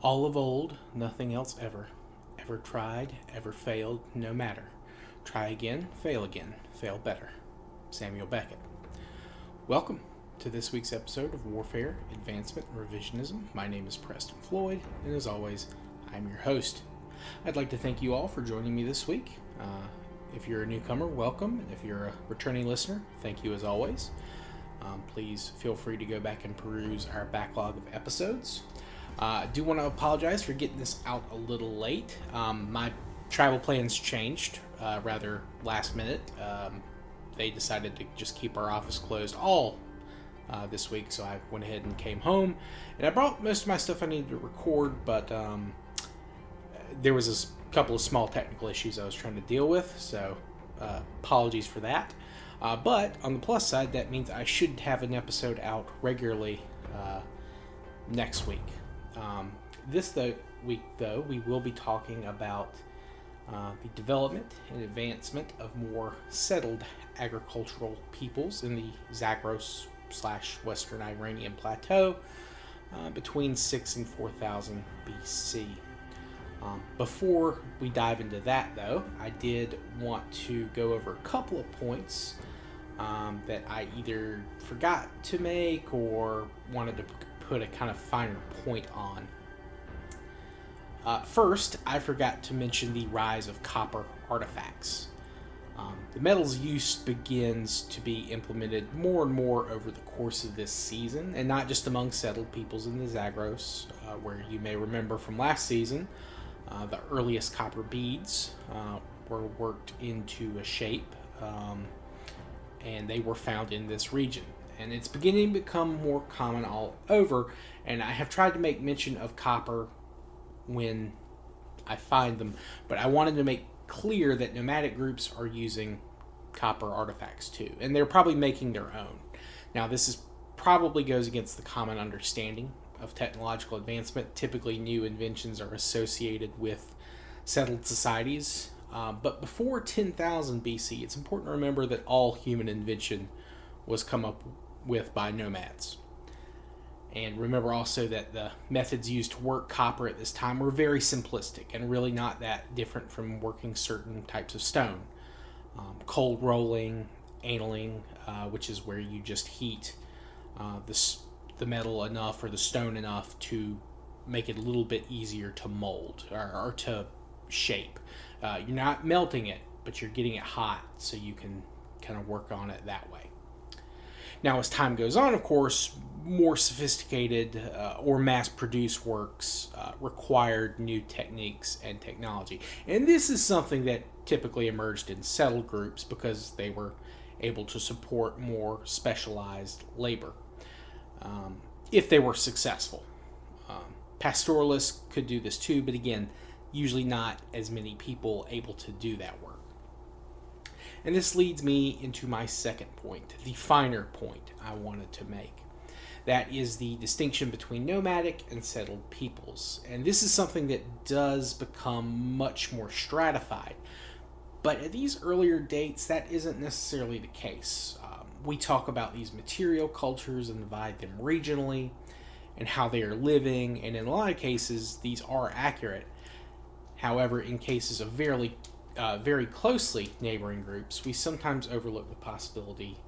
All of old, nothing else ever. Ever tried, ever failed, no matter. Try again, fail better. Samuel Beckett. Welcome to this week's episode of Warfare, Advancement, and Revisionism. My name is Preston Floyd, and as always, I'm your host. I'd like to thank you all for joining me this week. If you're a newcomer, welcome. And if you're a returning listener, thank you as always. Please feel free to go back and peruse our backlog of episodes. I do want to apologize for getting this out a little late. My travel plans changed rather last minute. They decided to just keep our office closed all this week, so I went ahead and came home. And I brought most of my stuff I needed to record, but there was a couple of small technical issues I was trying to deal with, so apologies for that. But on the plus side, that means I should have an episode out regularly next week. This week, though, we will be talking about the development and advancement of more settled agricultural peoples in the Zagros/Western Iranian Plateau between 6 and 4000 BC. Before we dive into that, though, I did want to go over a couple of points that I either forgot to make or wanted to put a kind of finer point on. First, I forgot to mention the rise of copper artifacts. The metal's use begins to be implemented more and more over the course of this season, and not just among settled peoples in the Zagros, where you may remember from last season, the earliest copper beads were worked into a shape, and they were found in this region. And it's beginning to become more common all over, and I have tried to make mention of copper when I find them, but I wanted to make clear that nomadic groups are using copper artifacts too, and they're probably making their own. Now, probably goes against the common understanding of technological advancement. Typically, new inventions are associated with settled societies, but before 10,000 BC, it's important to remember that all human invention was come up with by nomads. And remember also that the methods used to work copper at this time were very simplistic and really not that different from working certain types of stone. Cold rolling, annealing, which is where you just heat the metal enough or the stone enough to make it a little bit easier to mold or to shape. You're not melting it, but you're getting it hot so you can kind of work on it that way. Now, as time goes on, of course, more sophisticated or mass-produced works required new techniques and technology. And this is something that typically emerged in settled groups because they were able to support more specialized labor if they were successful. Pastoralists could do this too, but again, usually not as many people able to do that work. And this leads me into my second point, the finer point I wanted to make. That is the distinction between nomadic and settled peoples. And this is something that does become much more stratified. But at these earlier dates, that isn't necessarily the case. We talk about these material cultures and divide them regionally and how they are living. And in a lot of cases, these are accurate. However, in cases of very closely neighboring groups, we sometimes overlook the possibility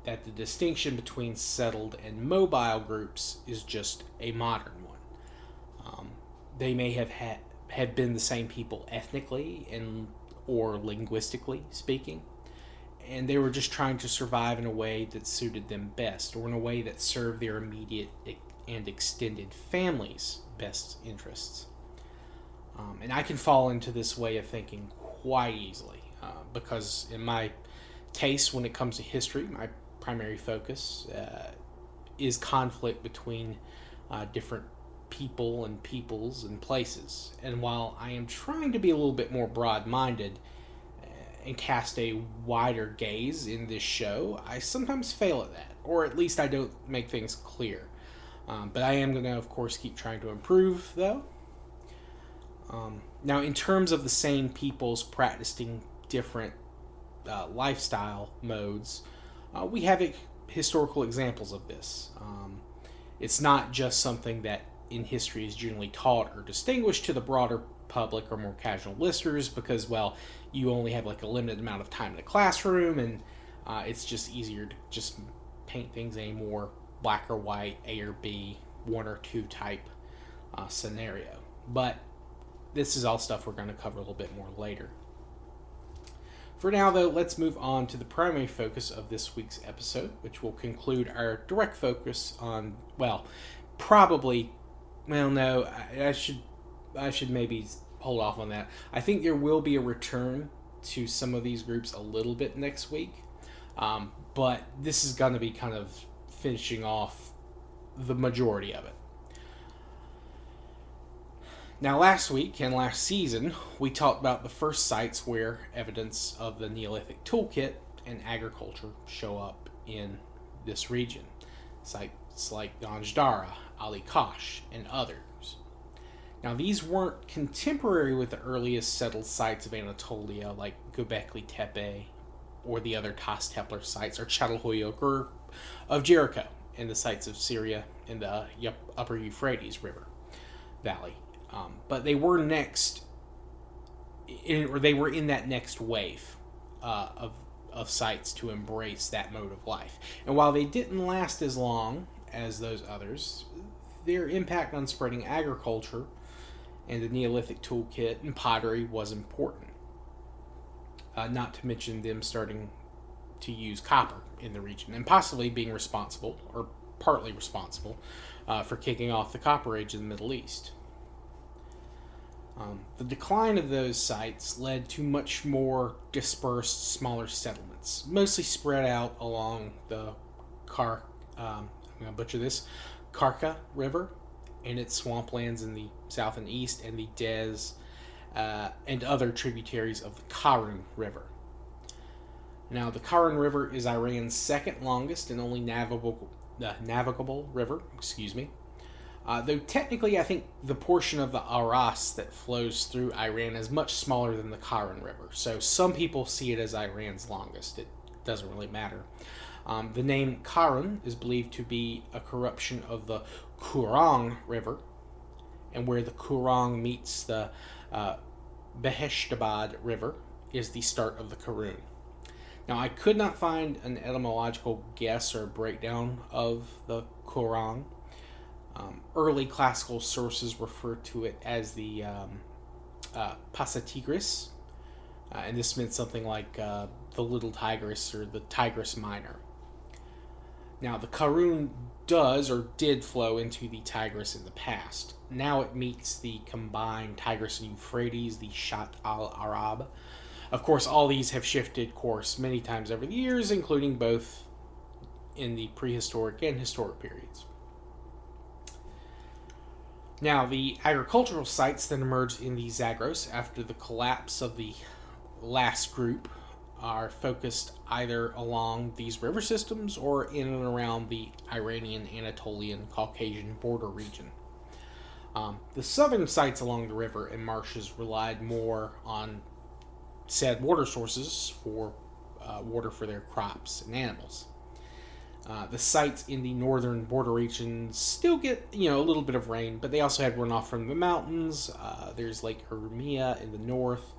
that the distinction between settled and mobile groups is just a modern one. They may have been the same people ethnically or linguistically speaking, and they were just trying to survive in a way that suited them best, or in a way that served their immediate and extended family's best interests. And I can fall into this way of thinking quite easily because in my case, when it comes to history, my primary focus is conflict between different people and peoples and places. And while I am trying to be a little bit more broad-minded and cast a wider gaze in this show, I sometimes fail at that, or at least I don't make things clear. But I am going to, of course, keep trying to improve, though. Now, in terms of the same peoples practicing different lifestyle modes, we have historical examples of this. It's not just something that in history is generally taught or distinguished to the broader public or more casual listeners because, well, you only have like a limited amount of time in the classroom, and it's just easier to just paint things in a more black or white, A or B, one or two type scenario. But this is all stuff we're going to cover a little bit more later. For now, though, let's move on to the primary focus of this week's episode, which will conclude our direct focus on, well, probably, well, no, I should maybe hold off on that. I think there will be a return to some of these groups a little bit next week, but this is going to be kind of finishing off the majority of it. Now, last week and last season, we talked about the first sites where evidence of the Neolithic toolkit and agriculture show up in this region. Sites like Ganjdara, Ali Kosh, and others. Now, these weren't contemporary with the earliest settled sites of Anatolia, like Göbekli Tepe, or the other Tas Templar sites, or Çatalhöyük of Jericho, and the sites of Syria in the upper Euphrates River Valley. But they were in that next wave of sites to embrace that mode of life. And while they didn't last as long as those others, their impact on spreading agriculture and the Neolithic toolkit and pottery was important. Not to mention them starting to use copper in the region and possibly being responsible, or partly responsible, for kicking off the Copper Age in the Middle East. The decline of those sites led to much more dispersed, smaller settlements, mostly spread out along the I'm going to butcher this, Karka River and its swamplands in the south and east, and the Dez and other tributaries of the Karun River. Now, the Karun River is Iran's second longest and only navigable river, though technically I think the portion of the Aras that flows through Iran is much smaller than the Karun River. So some people see it as Iran's longest. It doesn't really matter. The name Karun is believed to be a corruption of the Kurang River, and where the Kurang meets the Beheshtabad River is the start of the Karun. Now, I could not find an etymological guess or breakdown of the Kurang. Early classical sources refer to it as the Pasitigris, and this meant something like the Little Tigris or the Tigris Minor. Now, the Karun did flow into the Tigris in the past. Now it meets the combined Tigris and Euphrates, the Shat al-Arab. Of course, all these have shifted course many times over the years, including both in the prehistoric and historic periods. Now, the agricultural sites that emerged in the Zagros after the collapse of the last group are focused either along these river systems or in and around the Iranian, Anatolian, Caucasian border region. The southern sites along the river and marshes relied more on said water sources for water for their crops and animals. The sites in the northern border regions still get, a little bit of rain, but they also had runoff from the mountains. There's Lake Urmia in the north,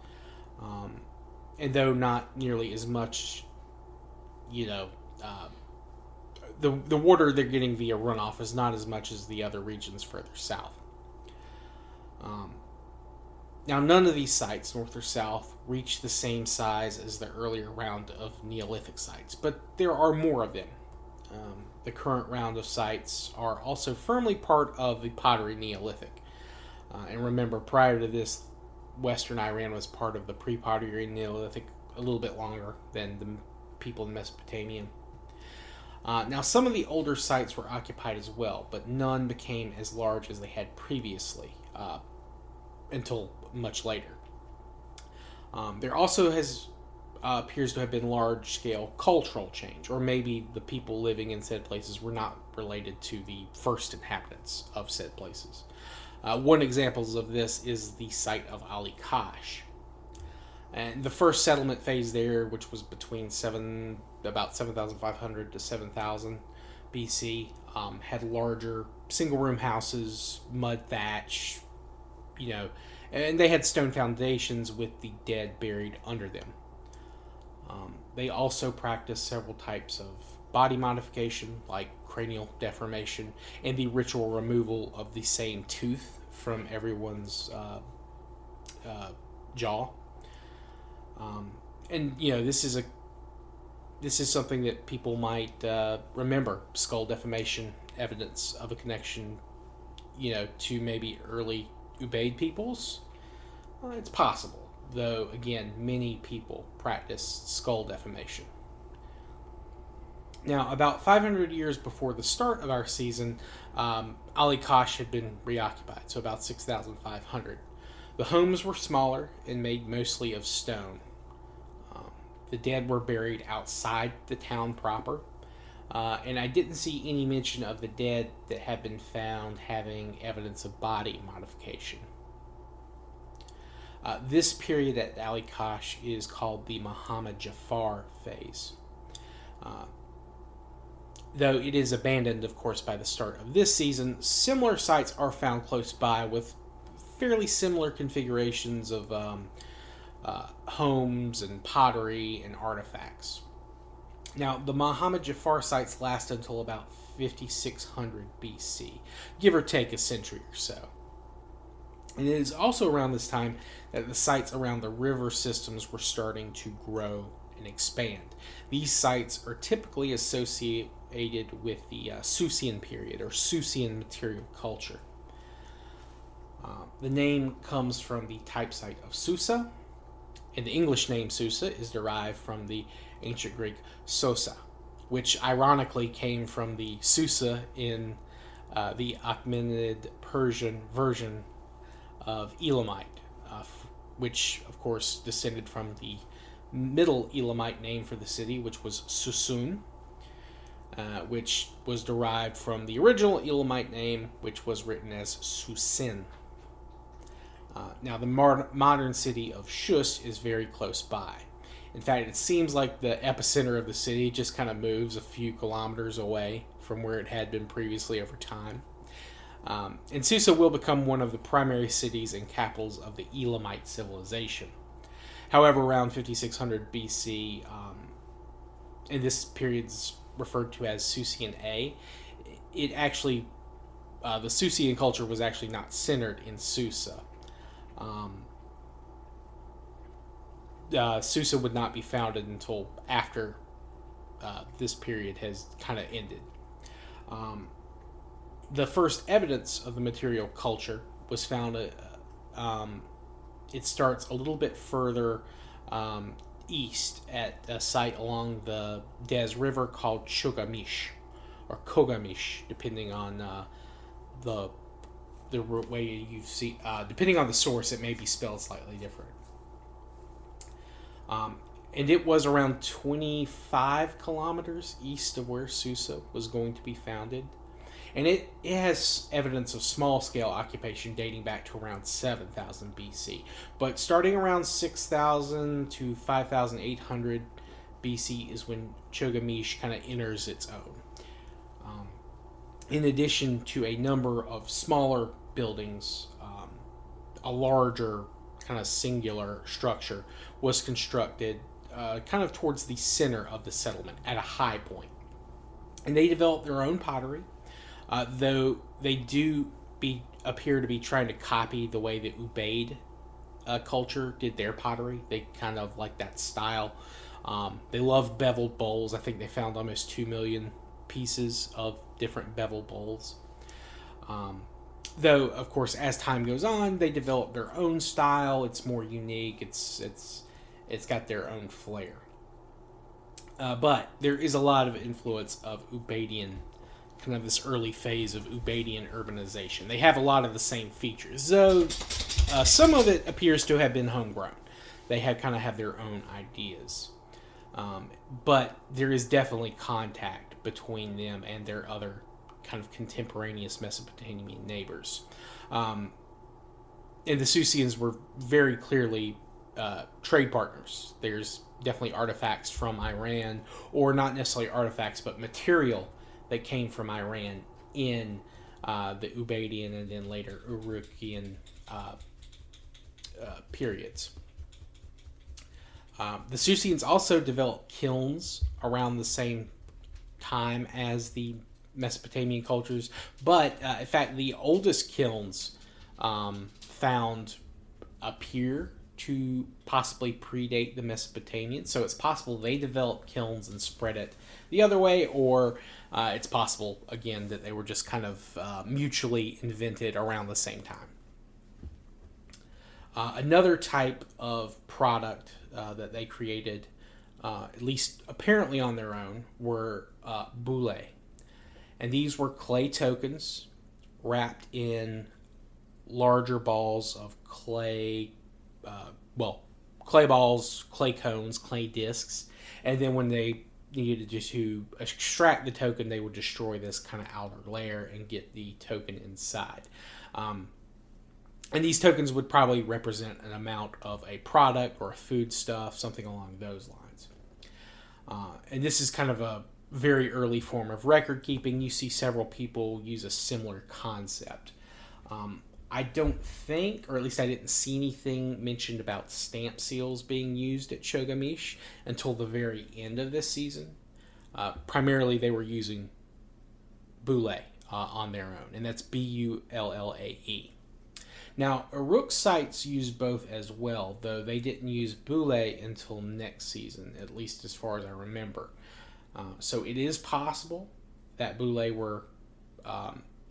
and though not nearly as much, the water they're getting via runoff is not as much as the other regions further south. Now, none of these sites, north or south, reach the same size as the earlier round of Neolithic sites, but there are more of them. The current round of sites are also firmly part of the pottery Neolithic. And remember, prior to this, Western Iran was part of the pre-pottery Neolithic a little bit longer than the people in Mesopotamia. Now, some of the older sites were occupied as well, but none became as large as they had previously until much later. There also appears to have been large-scale cultural change, or maybe the people living in said places were not related to the first inhabitants of said places. One example of this is the site of Ali Kosh. And the first settlement phase there, which was between about 7,500 to 7,000 BC, had larger single-room houses, mud thatch, and they had stone foundations with the dead buried under them. They also practiced several types of body modification, like cranial deformation, and the ritual removal of the same tooth from everyone's jaw. And this is something that people might remember: skull deformation, evidence of a connection, to maybe early Ubaid peoples. It's possible, though. Again, many people practice skull deformation. Now, about 500 years before the start of our season, Ali Kosh had been reoccupied, so about 6,500. The homes were smaller and made mostly of stone. The dead were buried outside the town proper, and I didn't see any mention of the dead that had been found having evidence of body modification. This period at Ali Kosh is called the Muhammad Jafar phase. Though it is abandoned, of course, by the start of this season, similar sites are found close by with fairly similar configurations of homes and pottery and artifacts. Now, the Muhammad Jafar sites last until about 5600 BC, give or take a century or so. And it is also around this time that the sites around the river systems were starting to grow and expand. These sites are typically associated with the Susian period or Susian material culture. The name comes from the type site of Susa, and the English name Susa is derived from the ancient Greek Sosa, which ironically came from the Susa in the Achaemenid Persian version of Elamite, which of course descended from the Middle Elamite name for the city, which was Susun, which was derived from the original Elamite name, which was written as Susin. Now, the modern city of Shus is very close by. In fact, it seems like the epicenter of the city just kind of moves a few kilometers away from where it had been previously over time. And Susa will become one of the primary cities and capitals of the Elamite civilization. However, around 5600 BC, and this period is referred to as Susian A, it actually, the Susian culture was actually not centered in Susa. Susa would not be founded until after this period has kind of ended. The first evidence of the material culture was found. It starts a little bit further east at a site along the Des River called Chogha Mish, or Chogha Mish, depending on the way you see. Depending on the source, it may be spelled slightly different. And it was around 25 kilometers east of where Susa was going to be founded. And it has evidence of small-scale occupation dating back to around 7,000 BC. But starting around 6,000 to 5,800 BC is when Chogha Mish kind of enters its own. In addition to a number of smaller buildings, a larger kind of singular structure was constructed kind of towards the center of the settlement at a high point. And they developed their own pottery. Though they do appear to be trying to copy the way that Ubaid culture did their pottery. They kind of like that style. They love beveled bowls. I think they found almost 2 million pieces of different beveled bowls. Though, of course, as time goes on, they develop their own style. It's more unique. It's got their own flair. But there is a lot of influence of Ubaidian, kind of this early phase of Ubaidian urbanization. They have a lot of the same features, though some of it appears to have been homegrown. They kind of have their own ideas. But there is definitely contact between them and their other kind of contemporaneous Mesopotamian neighbors. And the Susians were very clearly trade partners. There's definitely artifacts from Iran, or not necessarily artifacts, but material that came from Iran in the Ubaidian and then later Urukhian periods. The Susians also developed kilns around the same time as the Mesopotamian cultures, but in fact, the oldest kilns found appear to possibly predate the Mesopotamians. So it's possible they developed kilns and spread it the other way, or it's possible, again, that they were just kind of mutually invented around the same time. Another type of product that they created, at least apparently on their own, were boule. And these were clay tokens wrapped in larger balls of clay, clay balls, clay cones, clay discs. And then when they needed to extract the token, they would destroy this kind of outer layer and get the token inside. And these tokens would probably represent an amount of a product or a foodstuff, something along those lines. And this is kind of a very early form of record keeping. You see several people use a similar concept. I don't think, or at least I didn't see anything mentioned about stamp seals being used at Chogha Mish until the very end of this season. Primarily, they were using boule on their own, and that's Bullae. Now, Uruk sites use both as well, though they didn't use boule until next season, at least as far as I remember. So it is possible that boule were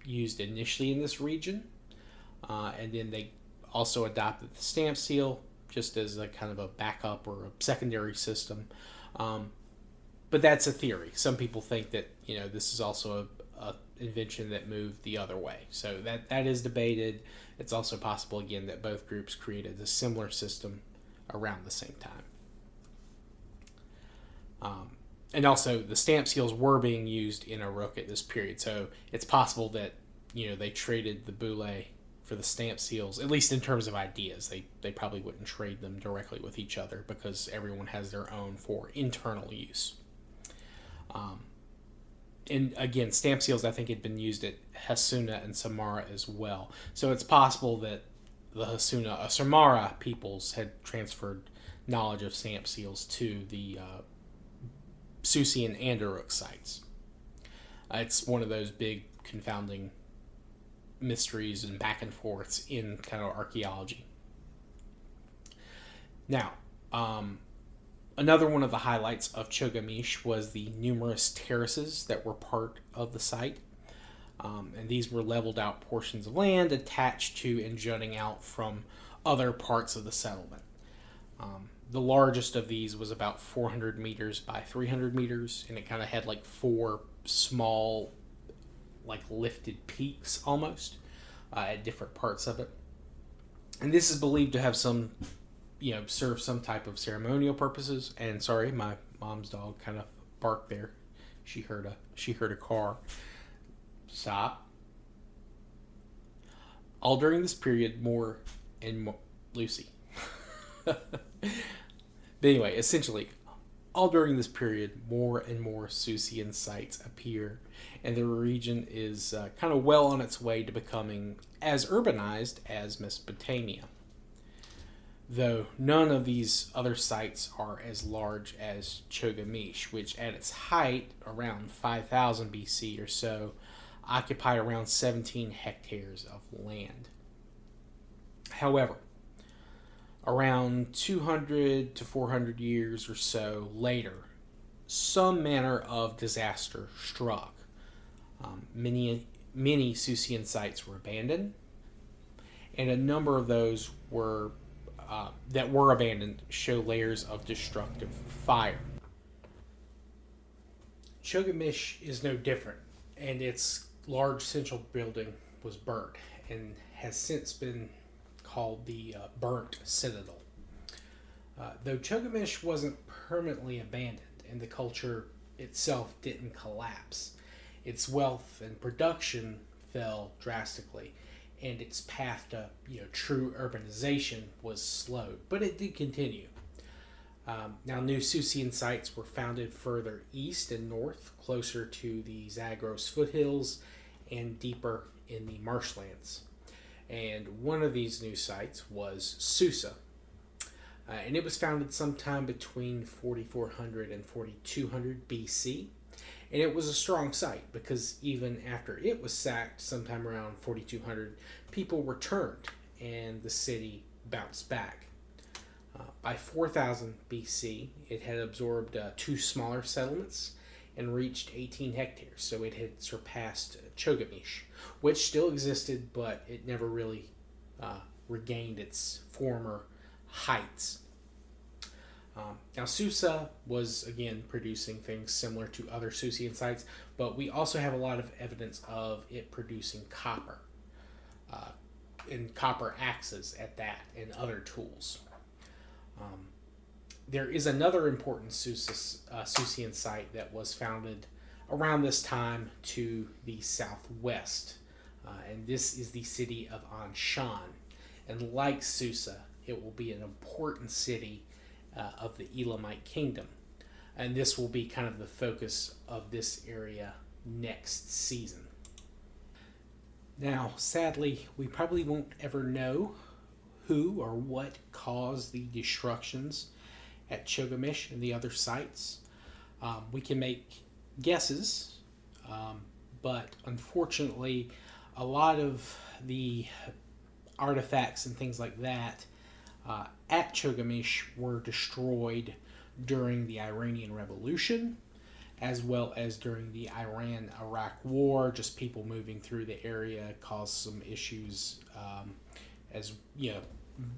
used initially in this region, and then they also adopted the stamp seal just as a kind of a backup or a secondary system. But that's a theory. Some people think that this is also a invention that moved the other way. So that is debated. It's also possible, again, that both groups created a similar system around the same time. And also, the stamp seals were being used in Uruk at this period. So it's possible that they traded the boule for the stamp seals, at least in terms of ideas. They probably wouldn't trade them directly with each other because everyone has their own for internal use. And again, stamp seals, I think, had been used at Hassuna and Samarra as well. So it's possible that the Hassuna, Samarra peoples had transferred knowledge of stamp seals to the Susian and Uruk sites. It's one of those big confounding mysteries and back and forths in kind of archaeology. Now, another one of the highlights of Chogha Mish was the numerous terraces that were part of the site. And these were leveled out portions of land attached to and jutting out from other parts of the settlement. The largest of these was about 400 meters by 300 meters, and it kind of had like four small, like lifted peaks almost at different parts of it. And this is believed to have some serve some type of ceremonial purposes. And sorry, my mom's dog kind of barked there. She heard a car. Stop. All during this period, more and more Lucy. But anyway, essentially, all during this period, more and more Susian sites appear, and the region is kind of well on its way to becoming as urbanized as Mesopotamia. Though none of these other sites are as large as Chogha Mish, which at its height, around 5000 BC or so, occupied around 17 hectares of land. However, around 200 to 400 years or so later, some manner of disaster struck. Many Susian sites were abandoned, and a number of those that were abandoned show layers of destructive fire. Chogha Mish is no different, and its large central building was burnt and has since been called the Burnt Citadel. Though Chogha Mish wasn't permanently abandoned and the culture itself didn't collapse, its wealth and production fell drastically, and its path to true urbanization was slowed, but it did continue. Now, new Susian sites were founded further east and north, closer to the Zagros foothills and deeper in the marshlands. And one of these new sites was Susa. And it was founded sometime between 4400 and 4200 BC. And it was a strong site because even after it was sacked sometime around 4200, people returned and the city bounced back. By 4000 BC, it had absorbed two smaller settlements and reached 18 hectares, so it had surpassed Chogha Mish, which still existed, but it never really regained its former heights. Now, Susa was, again, producing things similar to other Susian sites, but we also have a lot of evidence of it producing copper, and copper axes at that, and other tools. There is another important Susian site that was founded around this time to the southwest, and this is the city of Anshan. And like Susa, it will be an important city of the Elamite kingdom, and this will be kind of the focus of this area next season. Now, sadly, we probably won't ever know who or what caused the destructions at Chogha Mish and the other sites. We can make guesses, but unfortunately, a lot of the artifacts and things like that at Chogha Mish were destroyed during the Iranian Revolution, as well as during the Iran-Iraq War. Just people moving through the area caused some issues, as you know,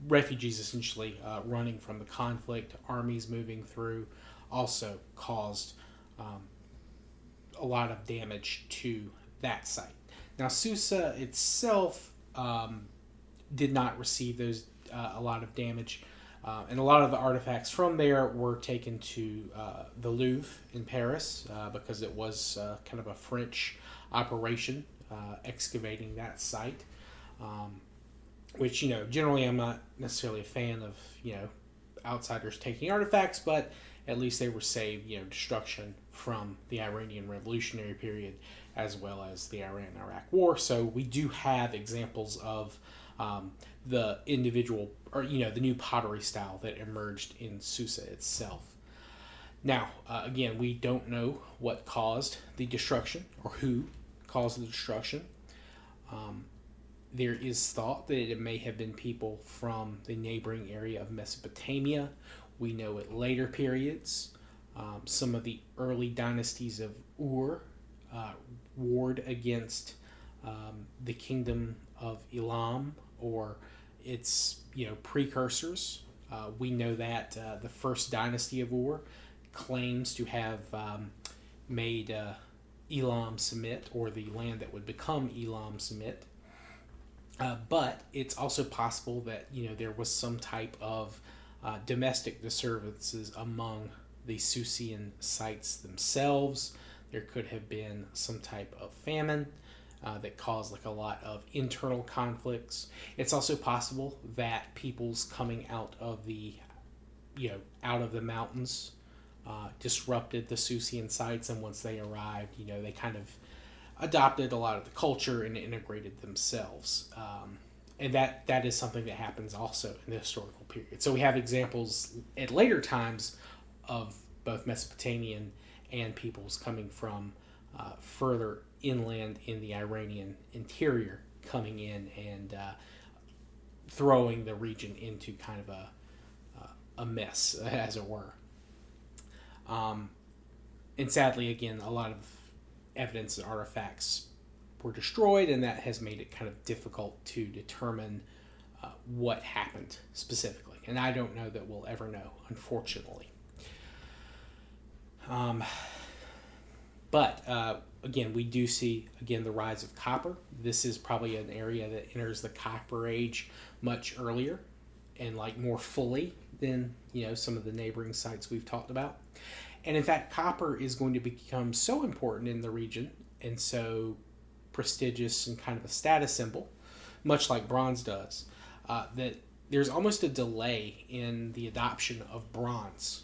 refugees essentially running from the conflict, armies moving through, also caused a lot of damage to that site. Now, Susa itself did not receive those a lot of damage, and a lot of the artifacts from there were taken to the Louvre in Paris because it was kind of a French operation excavating that site. Which, you know, generally I'm not necessarily a fan of, you know, outsiders taking artifacts, but at least they were saved, you know, destruction from the Iranian Revolutionary period as well as the Iran-Iraq War. So we do have examples of the individual, or, you know, the new pottery style that emerged in Susa itself. Now, again, we don't know what caused the destruction or who caused the destruction. There is thought that it may have been people from the neighboring area of Mesopotamia. We know at later periods, some of the early dynasties of Ur warred against the kingdom of Elam or its, you know, precursors. We know that the first dynasty of Ur claims to have made Elam submit, or the land that would become Elam submit. But it's also possible that, you know, there was some type of domestic disturbances among the Susian sites themselves. There could have been some type of famine that caused like a lot of internal conflicts. It's also possible that peoples coming out of the, you know, out of the mountains disrupted the Susian sites, and once they arrived, you know, they kind of adopted a lot of the culture and integrated themselves. And that is something that happens also in the historical period. So we have examples at later times of both Mesopotamian and peoples coming from further inland in the Iranian interior coming in and throwing the region into kind of a mess, as it were. And sadly, again, a lot of evidence and artifacts were destroyed, and that has made it kind of difficult to determine what happened specifically. And I don't know that we'll ever know, unfortunately. But again, we do see, again, the rise of copper. This is probably an area that enters the Copper Age much earlier and like more fully than, you know, some of the neighboring sites we've talked about. And in fact, copper is going to become so important in the region and so prestigious and kind of a status symbol, much like bronze does, that there's almost a delay in the adoption of bronze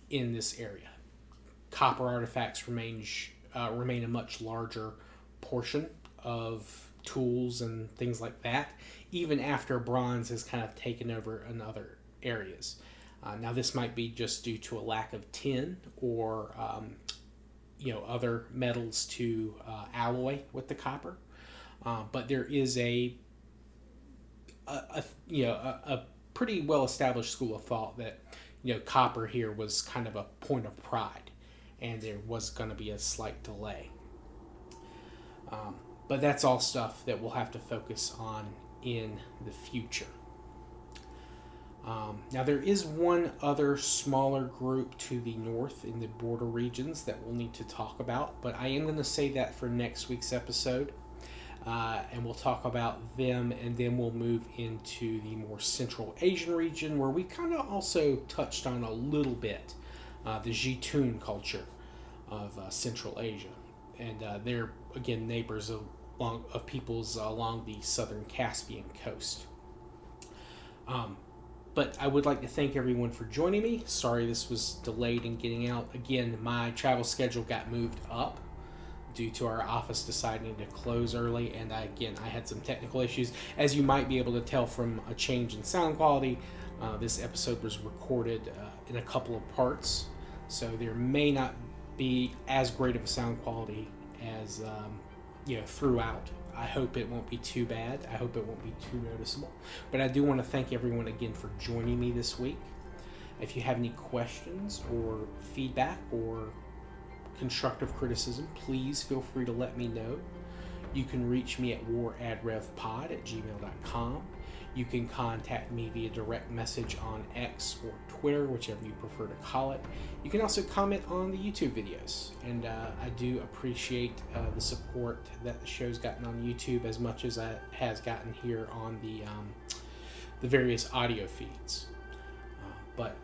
in this area. Copper artifacts remain a much larger portion of tools and things like that, even after bronze has kind of taken over in other areas. Now, this might be just due to a lack of tin or other metals to alloy with the copper, but there is a pretty well established school of thought that copper here was kind of a point of pride, and there was going to be a slight delay. But that's all stuff that we'll have to focus on in the future. Now, there is one other smaller group to the north in the border regions that we'll need to talk about, but I am going to say that for next week's episode, and we'll talk about them, and then we'll move into the more Central Asian region, where we kind of also touched on a little bit the Jitun culture of Central Asia, and they're, again, neighbors of peoples along the southern Caspian coast. But I would like to thank everyone for joining me. Sorry this was delayed in getting out. Again, my travel schedule got moved up due to our office deciding to close early, and I had some technical issues. As you might be able to tell from a change in sound quality, this episode was recorded in a couple of parts, so there may not be as great of a sound quality as throughout. I hope it won't be too bad. I hope it won't be too noticeable. But I do want to thank everyone again for joining me this week. If you have any questions or feedback or constructive criticism, please feel free to let me know. You can reach me at waradrevpod@gmail.com. You can contact me via direct message on X or Twitter, whichever you prefer to call it. You can also comment on the YouTube videos, and I do appreciate the support that the show's gotten on YouTube as much as it has gotten here on the various audio feeds. But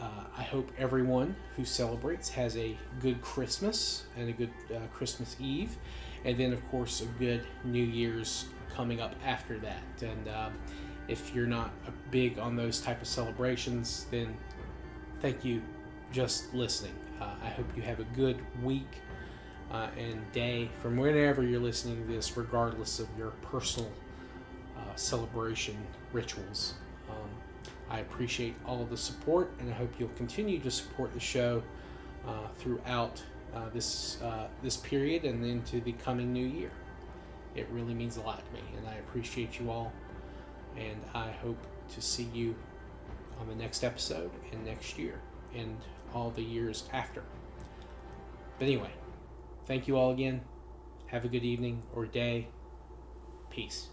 I hope everyone who celebrates has a good Christmas and a good Christmas Eve, and then of course a good New Year's coming up after that. And if you're not big on those type of celebrations, then thank you just listening. I hope you have a good week and day from whenever you're listening to this, regardless of your personal celebration rituals. I appreciate all of the support, and I hope you'll continue to support the show throughout this period and into the coming new year. It really means a lot to me, and I appreciate you all, and I hope to see you on the next episode and next year and all the years after. But anyway, thank you all again. Have a good evening or day. Peace.